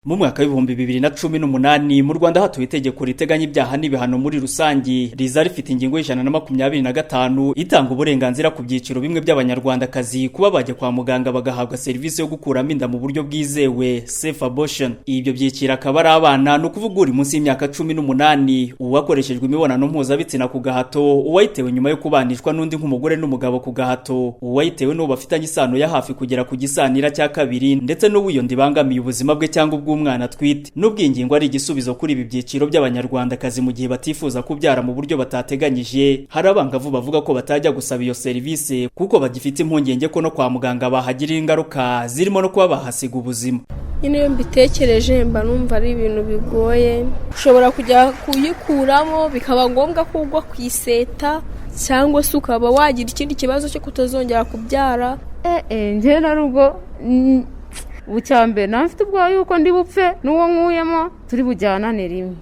Mu mwaka w'ibihumbi 2018 mu Rwanda hatuye itegeko riteganya ibyaha n'ibihano muri rusangi riza rifite ingingo y'125 itanga uburenganzira ku byiciro bimwe by'abanyarwandakazi kuba bajya kwa muganga bagahabwa serivisi yo gukuramo inda mu buryo bw'izewe safe abortion. Ibyo byiciro akaba ari abana no kuvuga uri munsi y'imyaka 18, uwakoreshejwe imibonano mpuzabitsina ku gahato, uwayitewe nyuma yo kubanishwa n'undi nk'umugore n'umugabo ku gahato, uwayitewe n'uwo bafitanye isano ya hafi kugera ku gisanira cya kabiri, ndetse n'uwiyondi bangamiye ubuzima bwe cyangwa umwana twite. N'ubwingingo ari igisubizo kuri ibi byiciro by'abanyarwandakazi mu gihe batifuza kubyara mu buryo batateganyije. Hari abangavu bavuga ko batajya gusaba iyo serivisi kuko bagifite impungenge ko no kwa muganga bahagirira ingaruka zirimo no kuba bahasiga ubuzima. Nyine iyo mbitekereje mba numva ari ibintu bigoye, ushobora kujya kuyikuramo bikaba ngombwa ko ugwa ku iseta cyangwa se ukaba wagira ikindi kibazo cyo kutazongera kubyara. Njye na rugo ubucyambe nafite ubwo yuko ndi bupfe n'uwo nkuyemo turi bujyanane rimwe.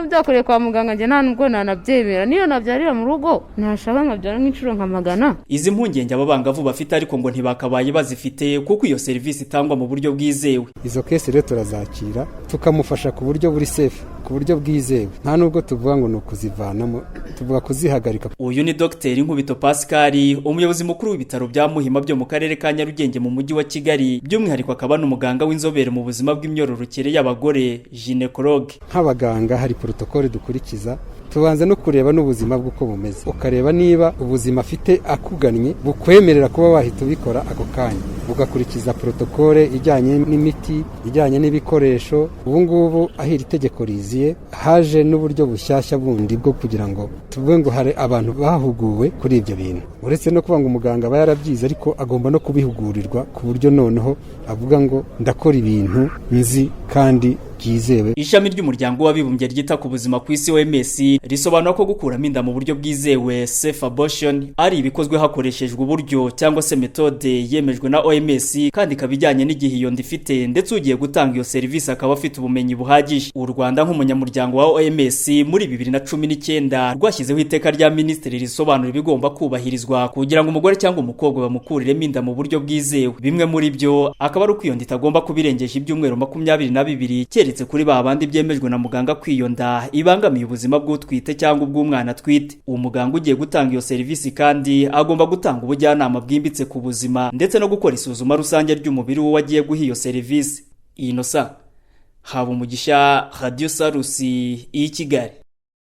Byakoreye kwa muganga nje nta nubwo nanabyemera, niyo nabyarira mu rugo nashaka nkabyara nk'inshuro nka magana. Izi mpungenge abangavu bafite ariko ngo ntibakabaye bazifite kuko iyo serivisi itangwa mu buryo bwizewe. Izo kesi rero turazakira tukamufasha ku buryo buri safe, ku buryo bwizewe, nta nubwo tuvuga ngo nukuzivanamo, tuvuga kuzihagarika. Uyu ni Dr. Nkubito Pascal, umuyobozi mukuru w'ibitaro bya Muhima byo mu karere ka Nyarugenge mu mujyi wa Kigali, by'umwihariko akaba n'umuganga w'inzobere mu buzima bw'imyororokere y'abagore, gynecologue. Nk'abaganga hari protokole dukurikiza, tubanza no kureba n'ubuzima bw'uko bumeze, ukareba niba ubuzima afite akugannye bukwemerera kuba wahita ubikora ako kanya, ugakurikiza protokole ijyanye n'imiti, ijyanye n'ibikoresho. Ubu ngubu aho iri tegeko riziye haje n'uburyo bushyashya bundi bwo kugira ngo tuvuge ngo hari abantu bahuguwe kuri ibyo bintu, uretse no kuba ngo umuganga aba yarabyize ariko agomba no kubihugurirwa ku buryo noneho avuga ngo ndakora ibintu nzi kandi byizewe. Ishami ry'umuryango w'abibumbye ryita ku buzima ku isi OMS risobanura ko gukuramo inda mu buryo bwizewe safe abortion ari ibikozwe hakoreshejwe uburyo cyangwa se metode yemejwe na OMS kandi kabijyanye n'igihe iyo nda ifite, ndetse ugiye gutanga iyo serivisi akaba afite ubumenyi buhagije. U Rwanda nk'umunyamuryango wa OMS muri 2019 rwashyizeho iteka rya minisitiri risobanura ibigomba kubahirizwa kugira ngo umugore cyangwa umukobwa bamukuriremo inda mu buryo bwizewe. Bimwe muri byo akaba ari uko iyo nda itagomba kubirengeje ibyumweru 22 keretse kuri babandi byemejwe na muganga kwiyonda ibangamiye ubuzima bw'utwite cyangwa ubw'umwana twite. Uwo muganga ugiye gutanga iyo serivisi kandi agomba gutanga ubujyanama bwimbitse ku buzima ndetse no gukora isuzuma rusange ry'umubiri w'uwo agiye guha iyo serivisi. Inosa Habumugisha, Radio Salusi, i Kigali.